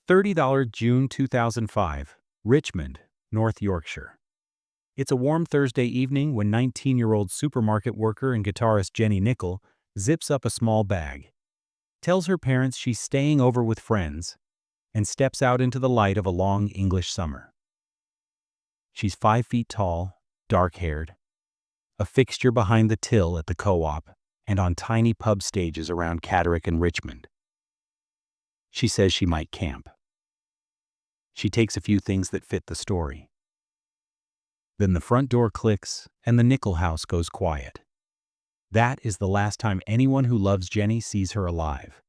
$30 June 2005, Richmond, North Yorkshire. It's a warm Thursday evening when 19-year-old supermarket worker and guitarist Jenny Nickel zips up a small bag, tells her parents she's staying over with friends, and steps out into the light of a long English summer. She's 5 feet tall, dark-haired, a fixture behind the till at the co-op and on tiny pub stages around Catterick and Richmond. She says she might camp. She takes a few things that fit the story. Then the front door clicks and the Nickel house goes quiet. That is the last time anyone who loves Jenny sees her alive.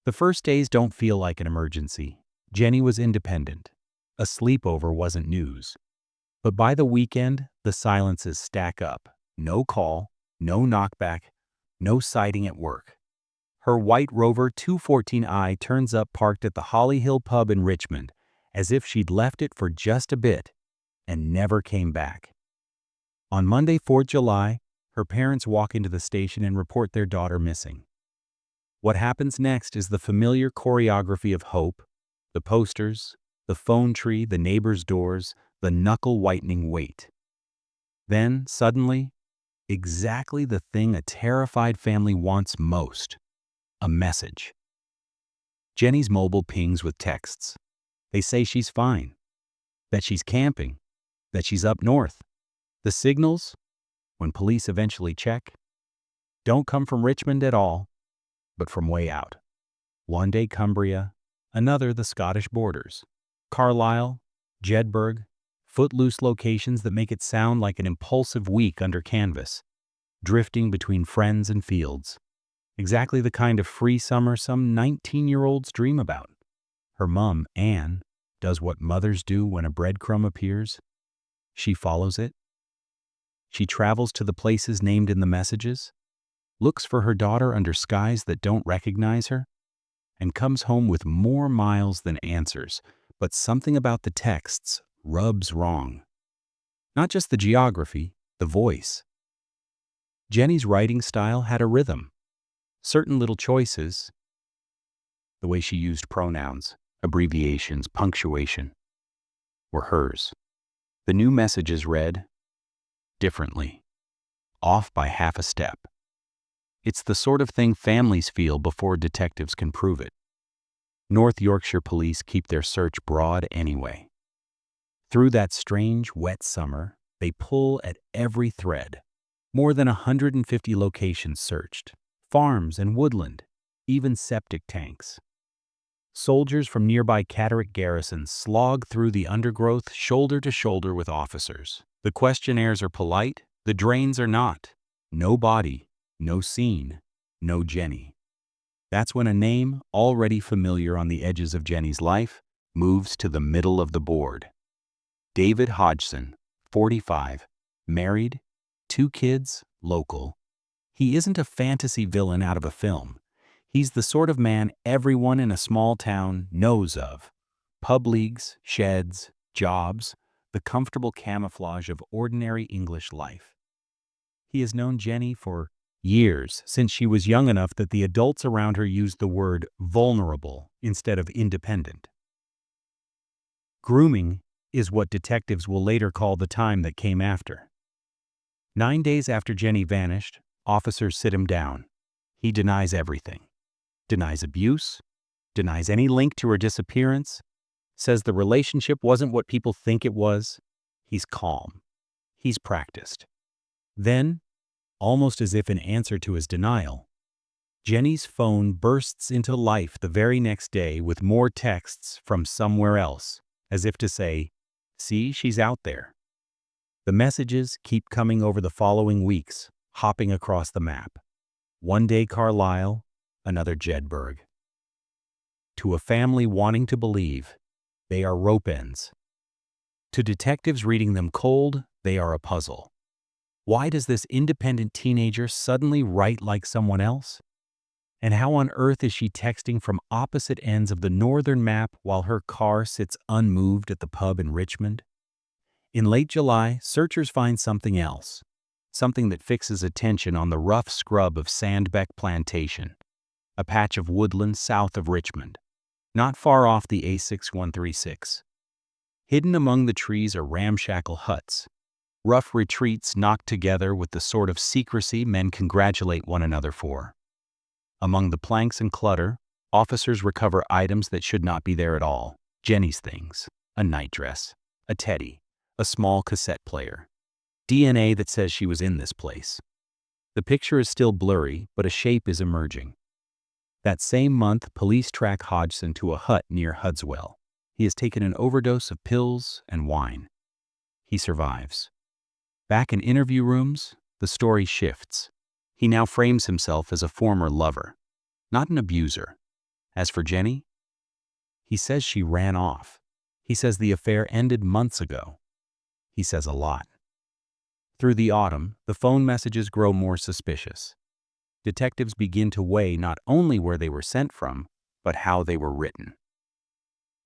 The first days don't feel like an emergency. Jenny was independent. A sleepover wasn't news. But by the weekend, the silences stack up. No call, no knockback, no sighting at work. Her white Rover 214i turns up parked at the Holly Hill pub in Richmond, as if she'd left it for just a bit and never came back. On Monday, 4th July, her parents walk into the station and report their daughter missing. What happens next is the familiar choreography of hope: the posters, the phone tree, the neighbors' doors, the knuckle-whitening wait. Then, suddenly, exactly the thing a terrified family wants most: a message. Jenny's mobile pings with texts. They say she's fine, that she's camping, that she's up north. The signals, when police eventually check, don't come from Richmond at all, but from way out. One day Cumbria, another the Scottish borders. Carlisle, Jedburgh, footloose locations that make it sound like an impulsive week under canvas, drifting between friends and fields. Exactly the kind of free summer some 19-year-olds dream about. Her mom, Anne, does what mothers do when a breadcrumb appears. She follows it. She travels to the places named in the messages, looks for her daughter under skies that don't recognize her, and comes home with more miles than answers, but something about the texts rubs wrong. Not just the geography, the voice. Jenny's writing style had a rhythm. Certain little choices, the way she used pronouns, abbreviations, punctuation, were hers. The new messages read differently, off by half a step. It's the sort of thing families feel before detectives can prove it. North Yorkshire police keep their search broad anyway. Through that strange, wet summer, they pull at every thread. More than 150 locations searched. Farms and woodland, even septic tanks. Soldiers from nearby Catterick garrison slog through the undergrowth shoulder to shoulder with officers. The questionnaires are polite, the drains are not. No body, no scene, no Jenny. That's when a name, already familiar on the edges of Jenny's life, moves to the middle of the board. David Hodgson, 45, married, 2 kids, local. He isn't a fantasy villain out of a film. He's the sort of man everyone in a small town knows of. Pub leagues, sheds, jobs, the comfortable camouflage of ordinary English life. He has known Jenny for years, since she was young enough that the adults around her used the word vulnerable instead of independent. Grooming is what detectives will later call the time that came after. 9 days after Jenny vanished, officers sit him down. He denies everything. Denies abuse, denies any link to her disappearance, says the relationship wasn't what people think it was. He's calm. He's practiced. Then, almost as if in answer to his denial, Jenny's phone bursts into life the very next day with more texts from somewhere else, as if to say, "See, she's out there." The messages keep coming over the following weeks, hopping across the map. One day Carlisle, another Jedburgh. To a family wanting to believe, they are rope ends. To detectives reading them cold, they are a puzzle. Why does this independent teenager suddenly write like someone else? And how on earth is she texting from opposite ends of the northern map while her car sits unmoved at the pub in Richmond? In late July, searchers find something else. Something that fixes attention on the rough scrub of Sandbeck Plantation, a patch of woodland south of Richmond. not far off the A6136. Hidden among the trees are ramshackle huts, rough retreats knocked together with the sort of secrecy men congratulate one another for. Among the planks and clutter, officers recover items that should not be there at all. Jenny's things, a nightdress, a teddy, a small cassette player. DNA that says she was in this place. The picture is still blurry, but a shape is emerging. That same month, police track Hodgson to a hut near Hudswell. He has taken an overdose of pills and wine. He survives. Back in interview rooms, the story shifts. He now frames himself as a former lover, not an abuser. As for Jenny, he says she ran off. He says the affair ended months ago. He says a lot. Through the autumn, the phone messages grow more suspicious. Detectives begin to weigh not only where they were sent from, but how they were written.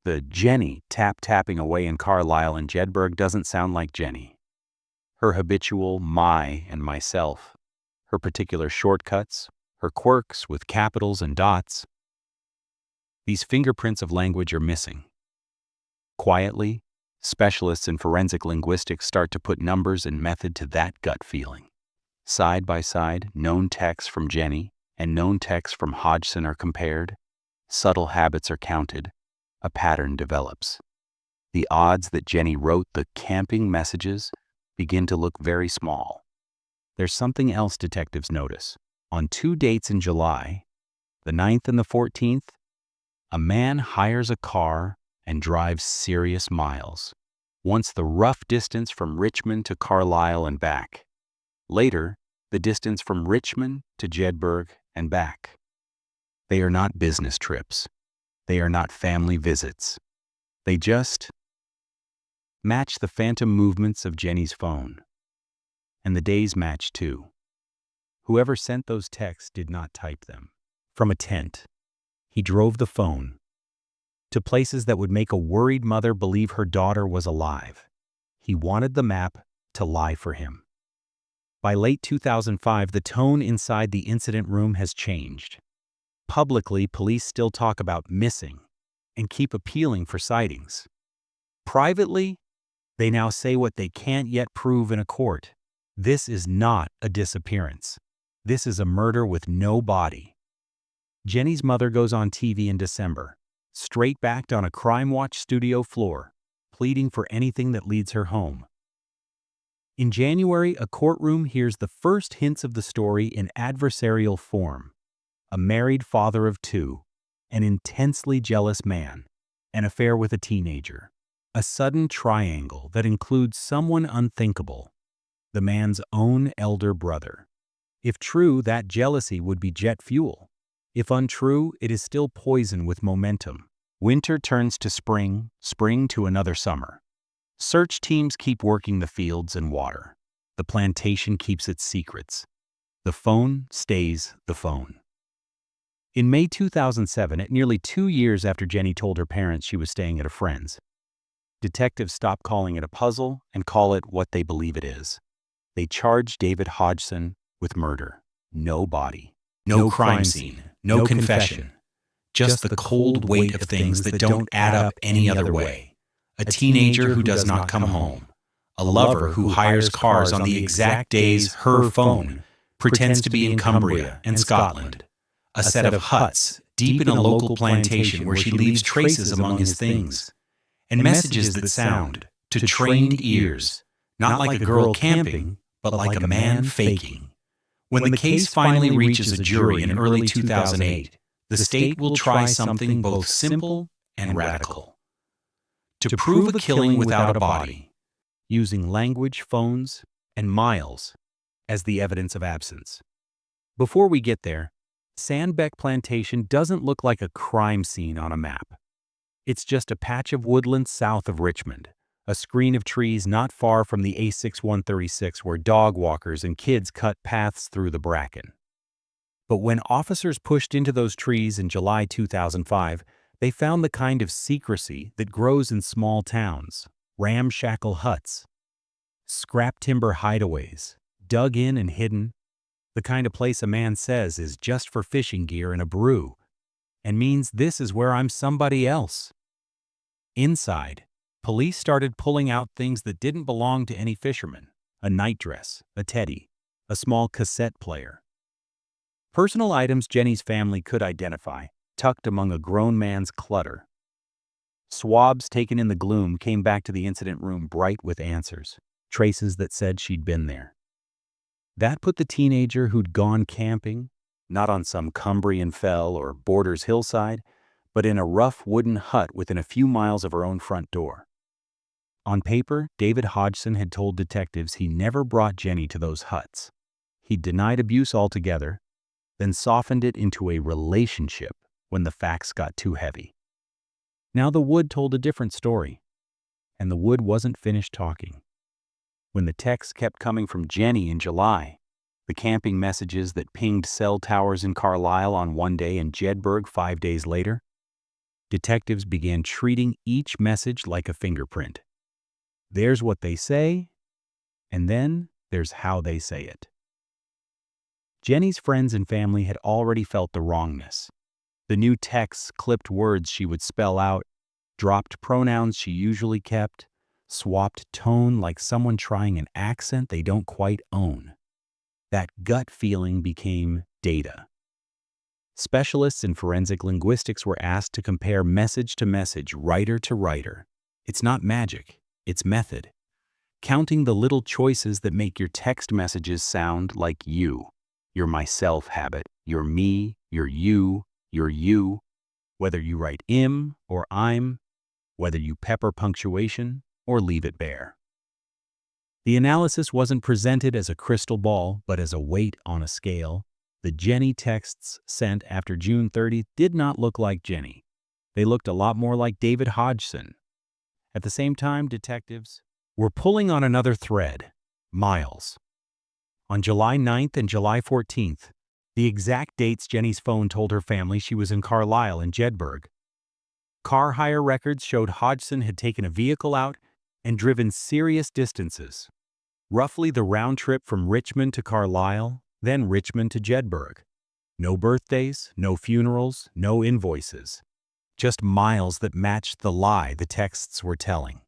The Jenny tapping away in Carlisle and Jedburgh doesn't sound like Jenny. Her habitual my and myself, her particular shortcuts, her quirks with capitals and dots. These fingerprints of language are missing. Quietly, specialists in forensic linguistics start to put numbers and method to that gut feeling. Side by side, known texts from Jenny and known texts from Hodgson are compared. Subtle habits are counted. A pattern develops. The odds that Jenny wrote the camping messages begin to look very small. There's something else detectives notice. On 2 dates in July, the 9th and the 14th, a man hires a car and drives serious miles. Once the rough distance from Richmond to Carlisle and back. Later, the distance from Richmond to Jedburgh and back. They are not business trips. They are not family visits. They just match the phantom movements of Jenny's phone. And the days match too. Whoever sent those texts did not type them. From a tent, he drove the phone to places that would make a worried mother believe her daughter was alive. He wanted the map to lie for him. By late 2005, the tone inside the incident room has changed. Publicly, police still talk about missing and keep appealing for sightings. Privately, they now say what they can't yet prove in a court. This is not a disappearance. This is a murder with no body. Jenny's mother goes on TV in December, straight-backed on a Crime Watch studio floor, pleading for anything that leads her home. In January, a courtroom hears the first hints of the story in adversarial form. A married father of 2, an intensely jealous man, an affair with a teenager, a sudden triangle that includes someone unthinkable, the man's own elder brother. If true, that jealousy would be jet fuel. If untrue, it is still poison with momentum. Winter turns to spring, spring to another summer. Search teams keep working the fields and water. The plantation keeps its secrets. The phone stays the phone. In May 2007, at nearly 2 years after Jenny told her parents she was staying at a friend's, detectives stop calling it a puzzle and call it what they believe it is. They charge David Hodgson with murder. No body. No crime scene. No confession. Just the cold weight of things that don't add up any other way. A teenager who does not come home. A lover who hires cars on the exact days her phone pretends to be in Cumbria and Scotland. A set of huts deep in a local plantation where she leaves traces among his things. And messages that sound, to trained ears, not like a girl camping, but like a man faking. When the case finally reaches a jury in early 2008, the state will try something both simple and radical. To prove a killing without a body, using language, phones, and miles as the evidence of absence. Before we get there, Sandbeck Plantation doesn't look like a crime scene on a map. It's just a patch of woodland south of Richmond, a screen of trees not far from the A6136 where dog walkers and kids cut paths through the bracken. But when officers pushed into those trees in July 2005, they found the kind of secrecy that grows in small towns, ramshackle huts, scrap timber hideaways, dug in and hidden, the kind of place a man says is just for fishing gear and a brew. and means this is where I'm somebody else. Inside, police started pulling out things that didn't belong to any fisherman: a nightdress, a teddy, a small cassette player. Personal items Jenny's family could identify, tucked among a grown man's clutter. Swabs taken in the gloom came back to the incident room bright with answers, traces that said she'd been there. That put the teenager who'd gone camping, not on some Cumbrian fell or Borders hillside, but in a rough wooden hut within a few miles of her own front door. On paper, David Hodgson had told detectives he never brought Jenny to those huts. He'd denied abuse altogether, then softened it into a relationship when the facts got too heavy. Now the wood told a different story, and the wood wasn't finished talking. When the texts kept coming from Jenny in July, the camping messages that pinged cell towers in Carlisle on one day and Jedburgh 5 days later, detectives began treating each message like a fingerprint. There's what they say, and then there's how they say it. Jenny's friends and family had already felt the wrongness. The new texts clipped words she would spell out, dropped pronouns she usually kept, swapped tone like someone trying an accent they don't quite own. That gut feeling became data. Specialists in forensic linguistics were asked to compare message to message, writer to writer. It's not magic, it's method. Counting the little choices that make your text messages sound like you. Your myself habit, your me, your you, whether you write im or I'm, whether you pepper punctuation or leave it bare. The analysis wasn't presented as a crystal ball, but as a weight on a scale. The Jenny texts sent after June 30th did not look like Jenny. They looked a lot more like David Hodgson. At the same time, detectives were pulling on another thread: miles. On July 9th and July 14th, the exact dates Jenny's phone told her family she was in Carlisle and Jedburgh. Car hire records showed Hodgson had taken a vehicle out and driven serious distances. Roughly the round trip from Richmond to Carlisle, then Richmond to Jedburgh. No birthdays, no funerals, no invoices. Just miles that matched the lie the texts were telling.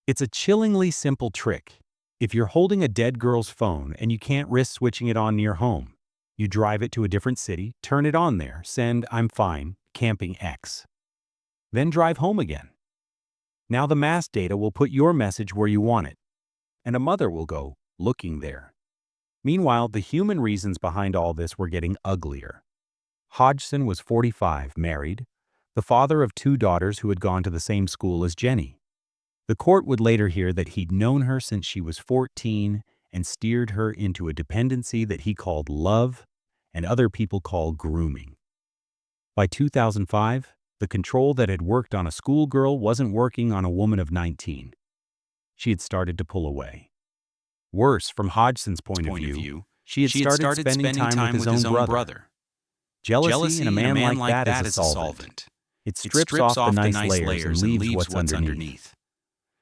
It's a chillingly simple trick. If you're holding a dead girl's phone and you can't risk switching it on near home, you drive it to a different city, turn it on there, send "I'm fine, camping X." Then drive home again. Now the mass data will put your message where you want it, and a mother will go looking there. Meanwhile, the human reasons behind all this were getting uglier. Hodgson was 45, married, the father of 2 daughters who had gone to the same school as Jenny. The court would later hear that he'd known her since she was 14 and steered her into a dependency that he called love and other people call grooming. By 2005, the control that had worked on a schoolgirl wasn't working on a woman of 19. She had started to pull away. Worse, from Hodgson's point of view, she had started spending time with his own brother. Jealousy in a man like that is a solvent. It strips off the nice layers and leaves what's underneath.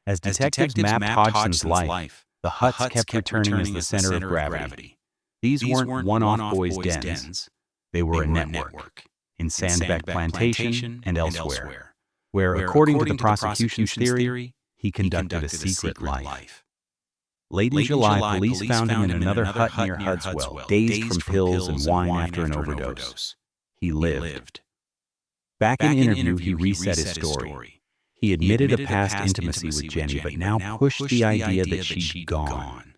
As detectives mapped Hodgson's life, the huts kept returning as the center of gravity. These weren't one-off boys' dens. They were a network. In Sandbeck Plantation and elsewhere, where, according to the prosecution's theory, he conducted a secret life. Late in July, police found him in another hut near Hudswell, dazed from pills and wine after an overdose. He lived. Back in interview, he reset his story. He admitted a past intimacy with Jenny, but now pushed the idea that she'd gone,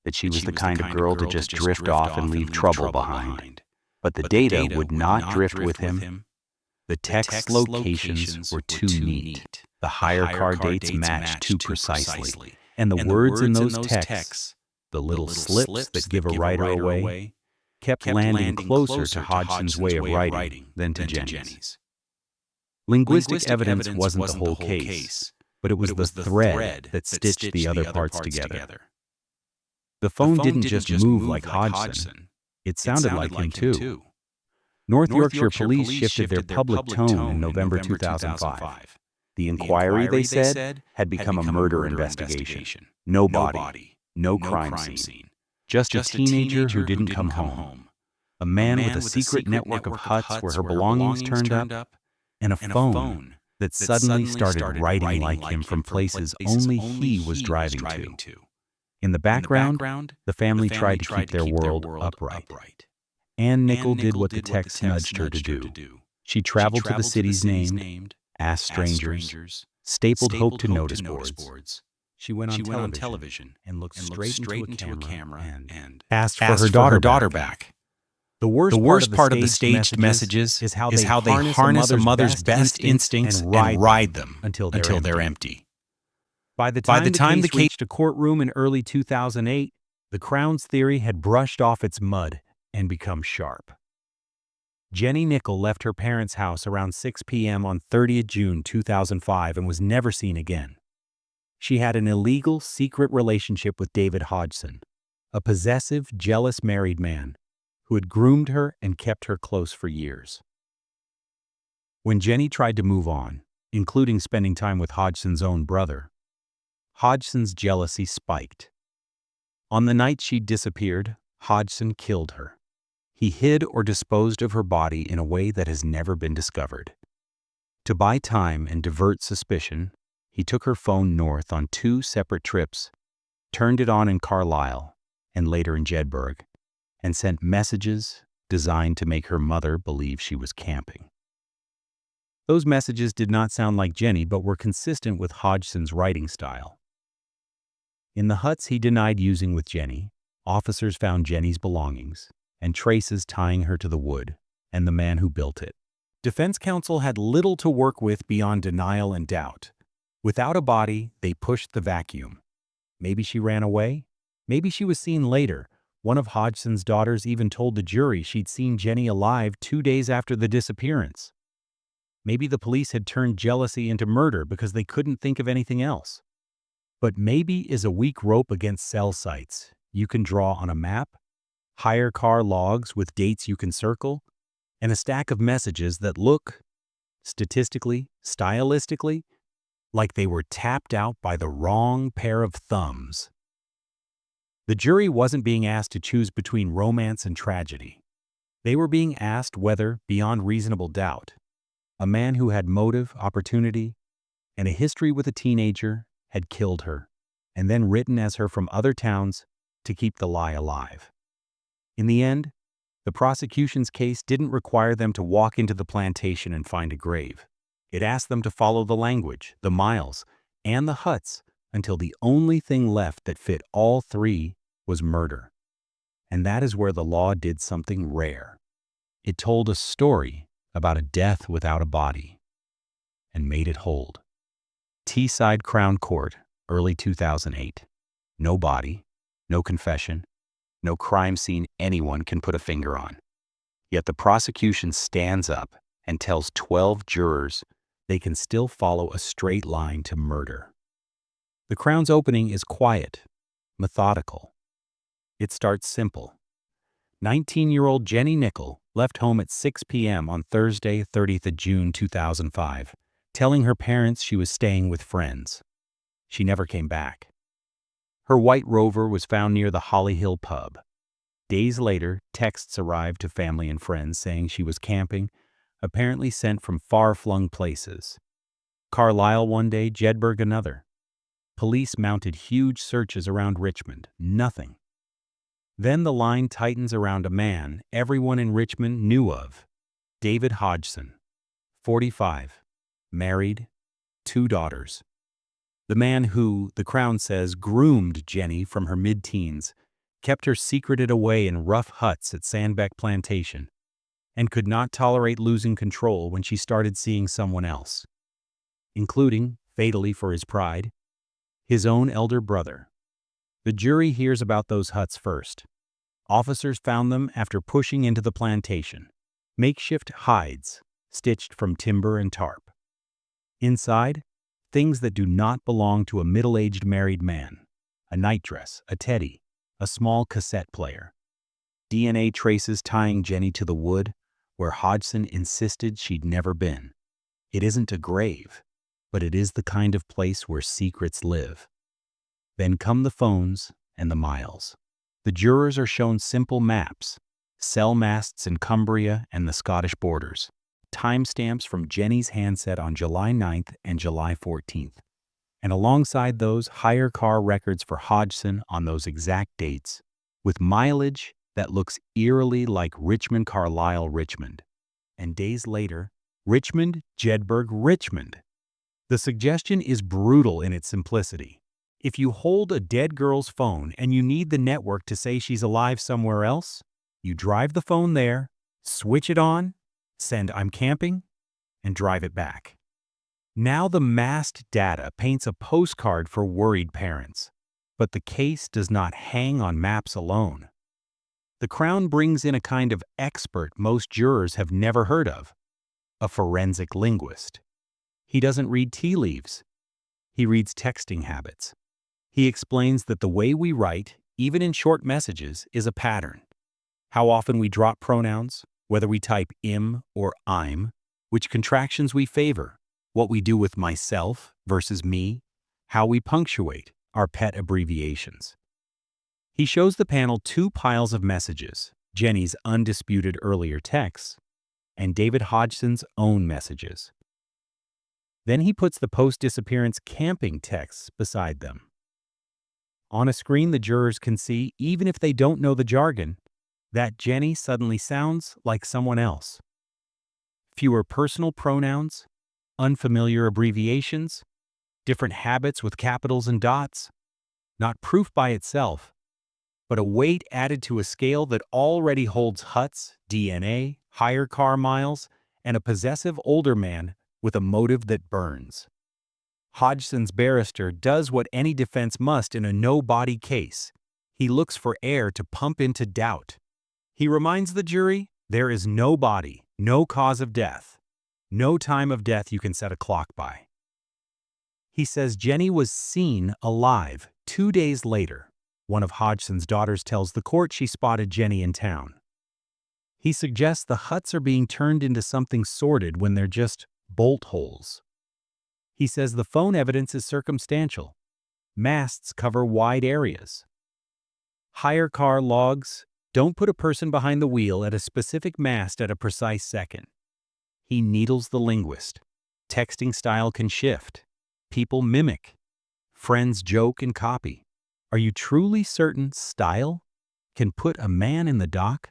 that she was the kind of girl to just drift off and leave trouble behind. But the data would not drift with him. The text locations were too neat. The hire car dates matched too precisely. And the words in those texts, the little slips that give a writer away, kept landing closer to Hodgson's way of writing than to Jenny's. Linguistic evidence wasn't the whole case, but it was the thread that stitched the other parts together. The phone didn't just move like Hodgson. It sounded like him too. North Yorkshire police shifted their public tone in November 2005. The inquiry, they said, had become a murder investigation. No body, no crime scene. Just a teenager who didn't come home. a man with a secret network of huts where her belongings turned up, and a phone that suddenly started writing like him from places only he was driving to. In the background, the family tried to keep their world upright. Ann Nickel did what the text nudged her to do. She traveled to the cities named, asked strangers, stapled hope to notice boards. She went on television and looked straight into a camera and asked for her daughter back. The worst part of the staged messages is how they harness a mother's best instincts and ride them until they're empty. By the time the case reached a courtroom in early 2008, the Crown's theory had brushed off its mud and become sharp. Jenny Nickel left her parents' house around 6 p.m. on 30th June 2005 and was never seen again. She had an illegal, secret relationship with David Hodgson, a possessive, jealous married man who had groomed her and kept her close for years. When Jenny tried to move on, including spending time with Hodgson's own brother, Hodgson's jealousy spiked. On the night she disappeared, Hodgson killed her. He hid or disposed of her body in a way that has never been discovered. To buy time and divert suspicion, he took her phone north on 2 separate trips, turned it on in Carlisle and later in Jedburgh, and sent messages designed to make her mother believe she was camping. Those messages did not sound like Jenny but were consistent with Hodgson's writing style. In the huts he denied using with Jenny, officers found Jenny's belongings and traces tying her to the wood and the man who built it. Defense counsel had little to work with beyond denial and doubt. Without a body, they pushed the vacuum. Maybe she ran away. Maybe she was seen later. One of Hodgson's daughters even told the jury she'd seen Jenny alive 2 days after the disappearance. Maybe the police had turned jealousy into murder because they couldn't think of anything else. But maybe is a weak rope against cell sites you can draw on a map, hire car logs with dates you can circle, and a stack of messages that look, statistically, stylistically, like they were tapped out by the wrong pair of thumbs. The jury wasn't being asked to choose between romance and tragedy. They were being asked whether, beyond reasonable doubt, a man who had motive, opportunity, and a history with a teenager had killed her, and then written as her from other towns to keep the lie alive. In the end, the prosecution's case didn't require them to walk into the plantation and find a grave. It asked them to follow the language, the miles, and the huts until the only thing left that fit all 3 was murder. And that is where the law did something rare. It told a story about a death without a body and made it hold. Teesside Crown Court, early 2008. No body, no confession, no crime scene anyone can put a finger on. Yet the prosecution stands up and tells 12 jurors they can still follow a straight line to murder. The Crown's opening is quiet, methodical. It starts simple. 19-year-old Jenny Nickel left home at 6 p.m. on Thursday, 30th of June 2005, telling her parents she was staying with friends. She never came back. Her white Rover was found near the Holly Hill pub. Days later, texts arrived to family and friends saying she was camping, apparently sent from far-flung places. Carlisle one day, Jedburgh another. Police mounted huge searches around Richmond. Nothing. Then the line tightens around a man everyone in Richmond knew of. David Hodgson, 45, married, 2 daughters. The man who, the Crown says, groomed Jenny from her mid-teens, kept her secreted away in rough huts at Sandbeck Plantation, and could not tolerate losing control when she started seeing someone else, including, fatally for his pride, his own elder brother. The jury hears about those huts first. Officers found them after pushing into the plantation. Makeshift hides, stitched from timber and tarp. Inside, things that do not belong to a middle-aged married man. A nightdress, a teddy, a small cassette player. DNA traces tying Jenny to the wood, where Hodgson insisted she'd never been. It isn't a grave, but it is the kind of place where secrets live. Then come the phones and the miles. The jurors are shown simple maps, cell masts in Cumbria and the Scottish borders, timestamps from Jenny's handset on July 9th and July 14th, and alongside those, hire car records for Hodgson on those exact dates, with mileage that looks eerily like Richmond, Carlisle, Richmond. And days later, Richmond, Jedburgh, Richmond. The suggestion is brutal in its simplicity. If you hold a dead girl's phone and you need the network to say she's alive somewhere else, you drive the phone there, switch it on, send "I'm camping," and drive it back. Now the masked data paints a postcard for worried parents. But the case does not hang on maps alone. The Crown brings in a kind of expert most jurors have never heard of, a forensic linguist. He doesn't read tea leaves. He reads texting habits. He explains that the way we write, even in short messages, is a pattern. How often we drop pronouns, whether we type "im" or "I'm", which contractions we favor, what we do with myself versus me, how we punctuate, our pet abbreviations. He shows the panel two piles of messages, Jenny's undisputed earlier texts and David Hodgson's own messages. Then he puts the post-disappearance camping texts beside them. On a screen the jurors can see, even if they don't know the jargon, that Jenny suddenly sounds like someone else. Fewer personal pronouns, unfamiliar abbreviations, different habits with capitals and dots. Not proof by itself, but a weight added to a scale that already holds Hutt's DNA, hire car miles, and a possessive older man with a motive that burns. Hodgson's barrister does what any defense must in a no-body case. He looks for air to pump into doubt. He reminds the jury, there is no body, no cause of death, no time of death you can set a clock by. He says Jenny was seen alive 2 days later. One of Hodgson's daughters tells the court she spotted Jenny in town. He suggests the Hutts are being turned into something sordid when they're just bolt holes. He says the phone evidence is circumstantial. Masts cover wide areas. Hire car logs don't put a person behind the wheel at a specific mast at a precise second. He needles the linguist. Texting style can shift. People mimic. Friends joke and copy. Are you truly certain style can put a man in the dock?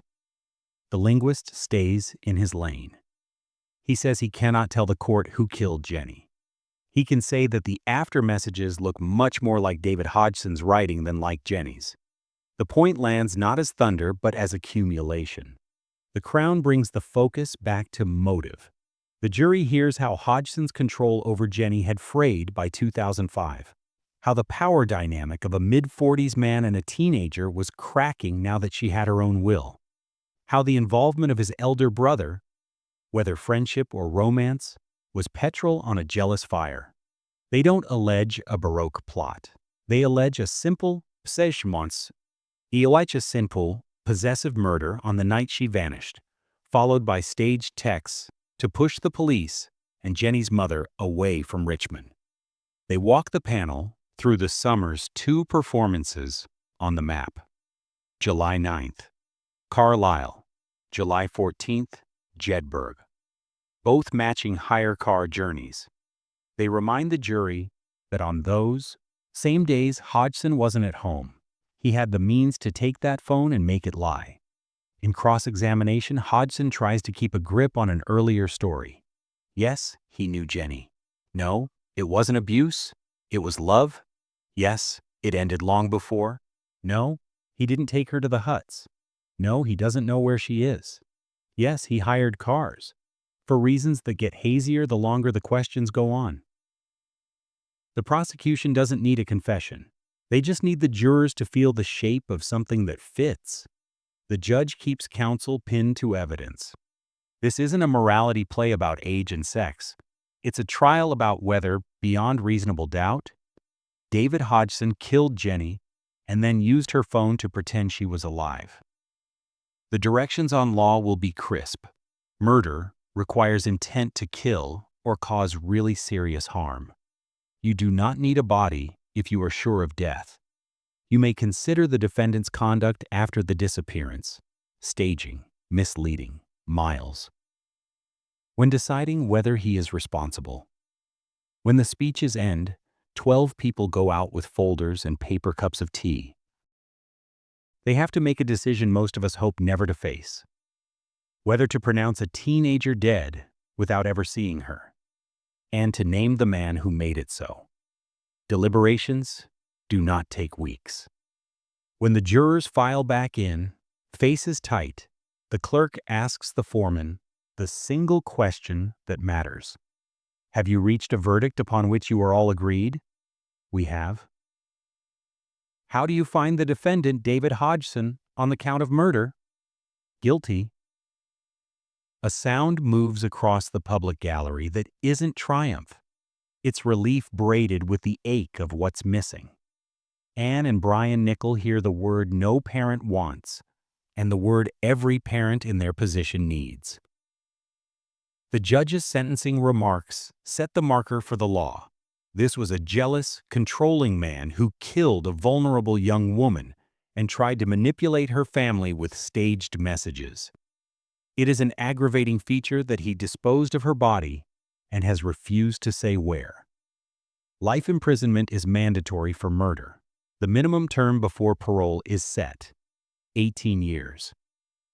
The linguist stays in his lane. He says he cannot tell the court who killed Jenny. He can say that the after messages look much more like David Hodgson's writing than like Jenny's. The point lands not as thunder, but as accumulation. The Crown brings the focus back to motive. The jury hears how Hodgson's control over Jenny had frayed by 2005. How the power dynamic of a mid-40s man and a teenager was cracking now that she had her own will. How the involvement of his elder brother, whether friendship or romance, was petrol on a jealous fire. They don't allege a Baroque plot. They allege a simple sensationalize, a simple, possessive murder on the night she vanished, followed by staged texts to push the police and Jenny's mother away from Richmond. They walk the panel through the summer's two performances on the map. July 9th, Carlisle. July 14th, Jedburgh. Both matching hire car journeys. They remind the jury that on those same days Hodgson wasn't at home. He had the means to take that phone and make it lie. In cross-examination, Hodgson tries to keep a grip on an earlier story. Yes, he knew Jenny. No, it wasn't abuse. It was love. Yes, it ended long before. No, he didn't take her to the Hutts. No, he doesn't know where she is. Yes, he hired cars. For reasons that get hazier the longer the questions go on. The prosecution doesn't need a confession. They just need the jurors to feel the shape of something that fits. The judge keeps counsel pinned to evidence. This isn't a morality play about age and sex. It's a trial about whether, beyond reasonable doubt, David Hodgson killed Jenny and then used her phone to pretend she was alive. The directions on law will be crisp. Murder requires intent to kill or cause really serious harm. You do not need a body if you are sure of death. You may consider the defendant's conduct after the disappearance, staging, misleading, miles. When deciding whether he is responsible. When the speeches end, 12 people go out with folders and paper cups of tea. They have to make a decision most of us hope never to face. Whether to pronounce a teenager dead without ever seeing her, and to name the man who made it so. Deliberations do not take weeks. When the jurors file back in, faces tight, the clerk asks the foreman the single question that matters. Have you reached a verdict upon which you are all agreed? We have. How do you find the defendant, David Hodgson, on the count of murder? Guilty. A sound moves across the public gallery that isn't triumph. It's relief braided with the ache of what's missing. Anne and Brian Nickel hear the word no parent wants, and the word every parent in their position needs. The judge's sentencing remarks set the marker for the law. This was a jealous, controlling man who killed a vulnerable young woman and tried to manipulate her family with staged messages. It is an aggravating feature that he disposed of her body and has refused to say where. Life imprisonment is mandatory for murder. The minimum term before parole is set: 18 years.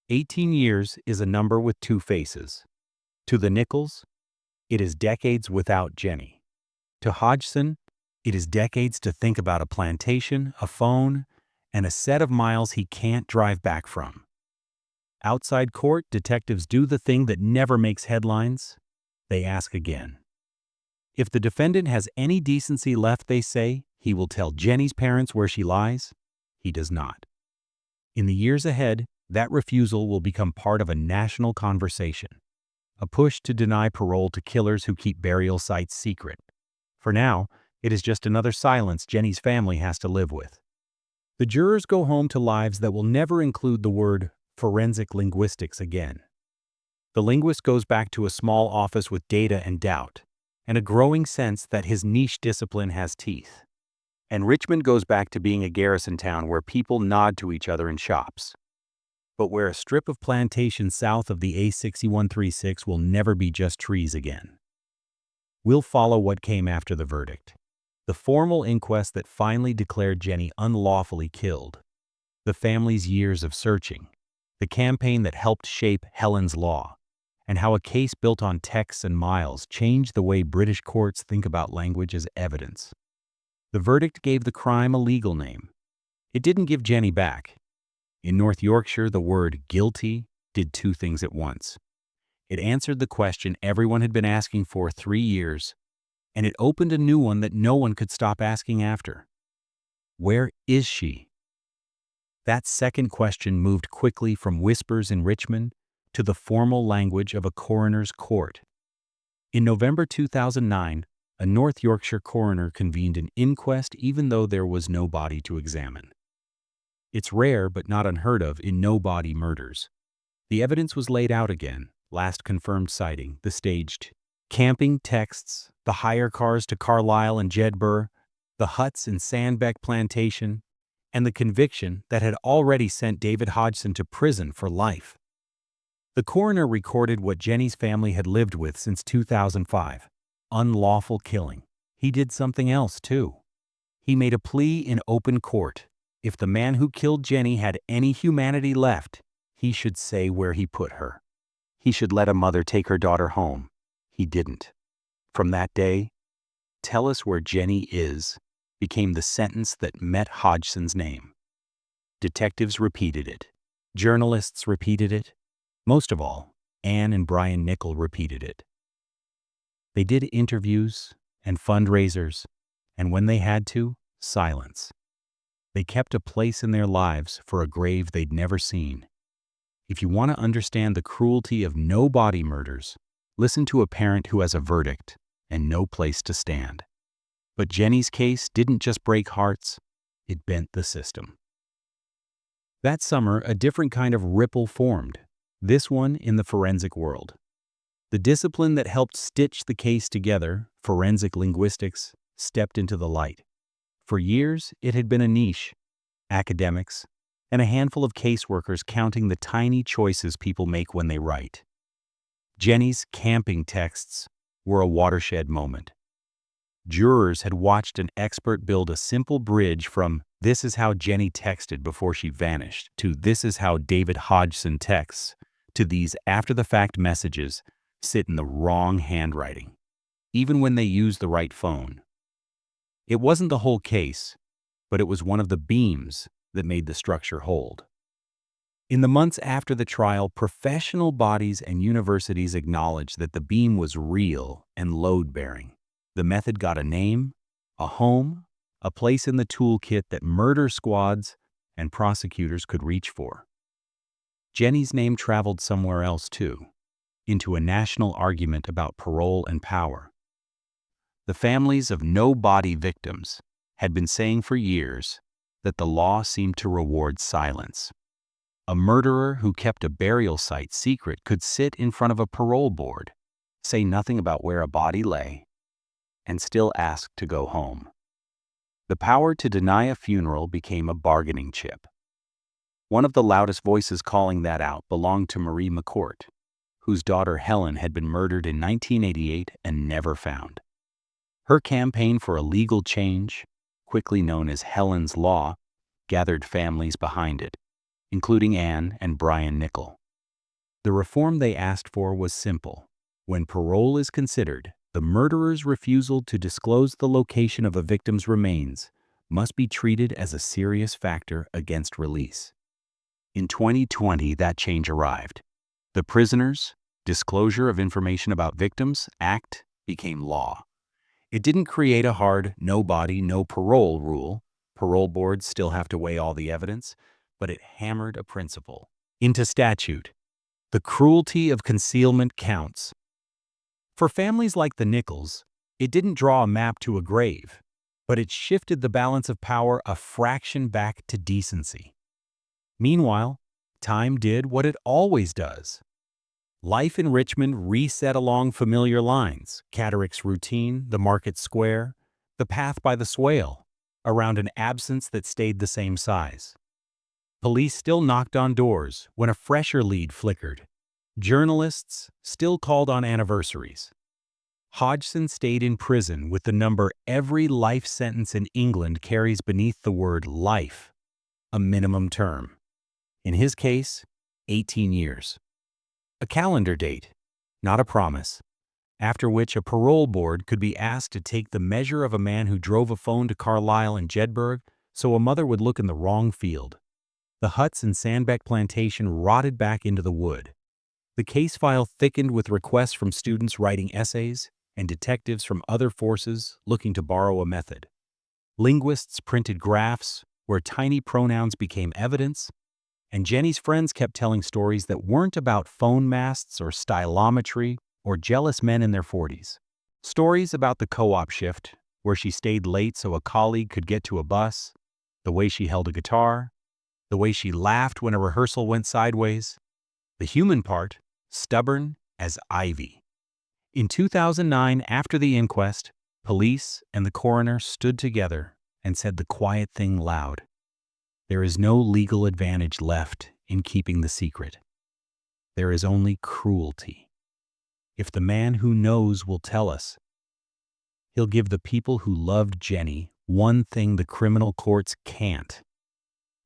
18 years is a number with two faces. To the Nichols, it is decades without Jenny. To Hodgson, it is decades to think about a plantation, a phone, and a set of miles he can't drive back from. Outside court, detectives do the thing that never makes headlines. They ask again. If the defendant has any decency left, they say, he will tell Jenny's parents where she lies. He does not. In the years ahead, that refusal will become part of a national conversation. A push to deny parole to killers who keep burial sites secret. For now, it is just another silence Jenny's family has to live with. The jurors go home to lives that will never include the word forensic linguistics again. The linguist goes back to a small office with data and doubt, and a growing sense that his niche discipline has teeth. And Richmond goes back to being a garrison town where people nod to each other in shops, but where a strip of plantation south of the A6136 will never be just trees again. We'll follow what came after the verdict. The formal inquest that finally declared Jenny unlawfully killed. The family's years of searching. The campaign that helped shape Helen's Law. And how a case built on texts and miles changed the way British courts think about language as evidence. The verdict gave the crime a legal name. It didn't give Jenny back. In North Yorkshire, the word guilty did two things at once. It answered the question everyone had been asking for 3 years, and it opened a new one that no one could stop asking after. Where is she? That second question moved quickly from whispers in Richmond to the formal language of a coroner's court. In November 2009, a North Yorkshire coroner convened an inquest even though there was no body to examine. It's rare but not unheard of in no-body murders. The evidence was laid out again, last confirmed sighting, the staged camping texts, the hire cars to Carlisle and Jedburgh, the huts in Sandbeck Plantation, and the conviction that had already sent David Hodgson to prison for life. The coroner recorded what Jenny's family had lived with since 2005. Unlawful killing. He did something else, too. He made a plea in open court. If the man who killed Jenny had any humanity left, he should say where he put her. He should let a mother take her daughter home. He didn't. From that day, "Tell us where Jenny is," became the sentence that met Hodgson's name. Detectives repeated it. Journalists repeated it. Most of all, Anne and Brian Nickel repeated it. They did interviews and fundraisers, and when they had to, silence. They kept a place in their lives for a grave they'd never seen. If you want to understand the cruelty of no-body murders, listen to a parent who has a verdict and no place to stand. But Jenny's case didn't just break hearts, it bent the system. That summer, a different kind of ripple formed, this one in the forensic world. The discipline that helped stitch the case together, forensic linguistics, stepped into the light. For years, it had been a niche. Academics, and a handful of caseworkers counting the tiny choices people make when they write. Jenny's camping texts were a watershed moment. Jurors had watched an expert build a simple bridge from "This is how Jenny texted before she vanished" to "This is how David Hodgson texts" to these after-the-fact messages sit in the wrong handwriting, even when they use the right phone. It wasn't the whole case, but it was one of the beams that made the structure hold. In the months after the trial, professional bodies and universities acknowledged that the beam was real and load-bearing. The method got a name, a home, a place in the toolkit that murder squads and prosecutors could reach for. Jenny's name traveled somewhere else too, into a national argument about parole and power. The families of no-body victims had been saying for years that the law seemed to reward silence. A murderer who kept a burial site secret could sit in front of a parole board, say nothing about where a body lay, and still ask to go home. The power to deny a funeral became a bargaining chip. One of the loudest voices calling that out belonged to Marie McCourt, whose daughter Helen had been murdered in 1988 and never found. Her campaign for a legal change, quickly known as Helen's Law, gathered families behind it, including Anne and Brian Nickel. The reform they asked for was simple. When parole is considered, the murderer's refusal to disclose the location of a victim's remains must be treated as a serious factor against release. In 2020, that change arrived. The Prisoners' Disclosure of Information About Victims Act became law. It didn't create a hard "no body, no parole" rule. Parole boards still have to weigh all the evidence, but it hammered a principle into statute. The cruelty of concealment counts. For families like the Nichols, it didn't draw a map to a grave, but it shifted the balance of power a fraction back to decency. Meanwhile, time did what it always does. Life in Richmond reset along familiar lines: Catterick's routine, the market square, the path by the swale, around an absence that stayed the same size. Police still knocked on doors when a fresher lead flickered. Journalists still called on anniversaries. Hodgson stayed in prison with the number every life sentence in England carries beneath the word life, a minimum term. In his case, 18 years. A calendar date, not a promise, after which a parole board could be asked to take the measure of a man who drove a phone to Carlisle and Jedburgh so a mother would look in the wrong field. The huts in Sandbeck Plantation rotted back into the wood. The case file thickened with requests from students writing essays and detectives from other forces looking to borrow a method. Linguists printed graphs where tiny pronouns became evidence, and Jenny's friends kept telling stories that weren't about phone masts or stylometry or jealous men in their 40s. Stories about the co-op shift, where she stayed late so a colleague could get to a bus, the way she held a guitar, the way she laughed when a rehearsal went sideways. The human part, stubborn as ivy. In 2009, after the inquest, police and the coroner stood together and said the quiet thing loud. There is no legal advantage left in keeping the secret. There is only cruelty. If the man who knows will tell us, he'll give the people who loved Jenny one thing the criminal courts can't: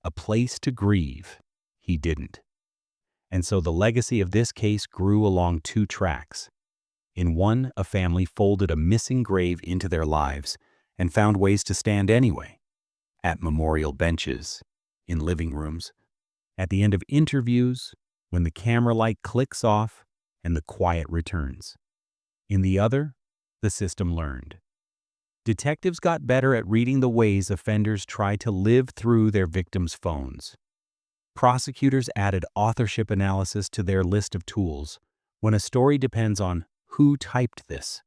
a place to grieve. He didn't. And so the legacy of this case grew along two tracks. In one, a family folded a missing grave into their lives and found ways to stand anyway. At memorial benches, in living rooms, at the end of interviews, when the camera light clicks off and the quiet returns. In the other, the system learned. Detectives got better at reading the ways offenders try to live through their victims' phones. Prosecutors added authorship analysis to their list of tools when a story depends on who typed this.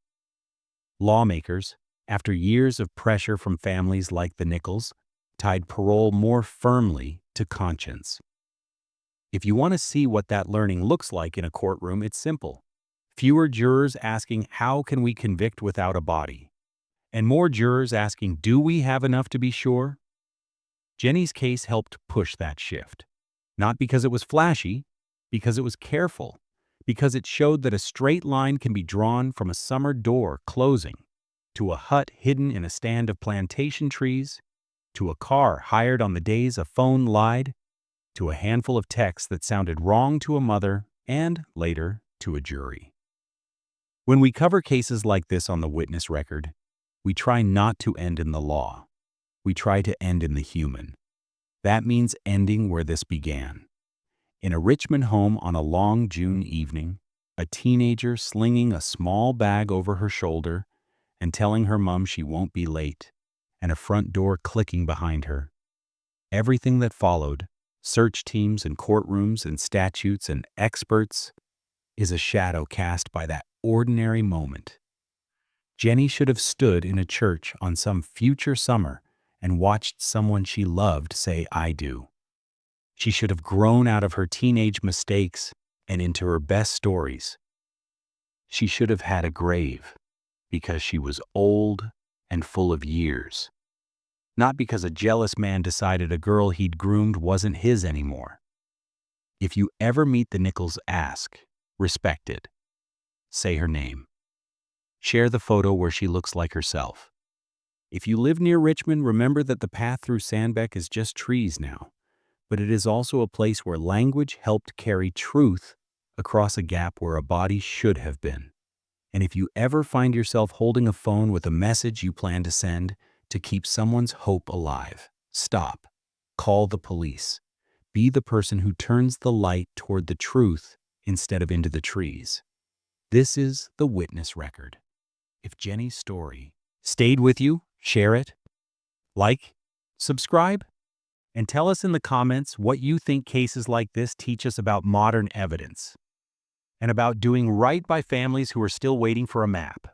Lawmakers, after years of pressure from families like the Nichols, tied parole more firmly to conscience. If you want to see what that learning looks like in a courtroom, it's simple. Fewer jurors asking, "How can we convict without a body?" And more jurors asking, "Do we have enough to be sure?" Jenny's case helped push that shift. Not because it was flashy, because it was careful, because it showed that a straight line can be drawn from a summer door closing to a hut hidden in a stand of plantation trees, to a car hired on the days a phone lied, to a handful of texts that sounded wrong to a mother and, later, to a jury. When we cover cases like this on the witness record, we try not to end in the law. We try to end in the human. That means ending where this began. In a Richmond home on a long June evening, a teenager slinging a small bag over her shoulder and telling her mom she won't be late, and a front door clicking behind her. Everything that followed, search teams and courtrooms and statutes and experts, is a shadow cast by that ordinary moment. Jenny should have stood in a church on some future summer and watched someone she loved say, "I do." She should have grown out of her teenage mistakes and into her best stories. She should have had a grave because she was old and full of years, not because a jealous man decided a girl he'd groomed wasn't his anymore. If you ever meet the Nichols, ask, respect it. Say her name. Share the photo where she looks like herself. If you live near Richmond, remember that the path through Sandbeck is just trees now, but it is also a place where language helped carry truth across a gap where a body should have been. And if you ever find yourself holding a phone with a message you plan to send to keep someone's hope alive, stop. Call the police. Be the person who turns the light toward the truth instead of into the trees. This is the witness record. If Jenny's story stayed with you, share it, like, subscribe, and tell us in the comments what you think cases like this teach us about modern evidence and about doing right by families who are still waiting for a map.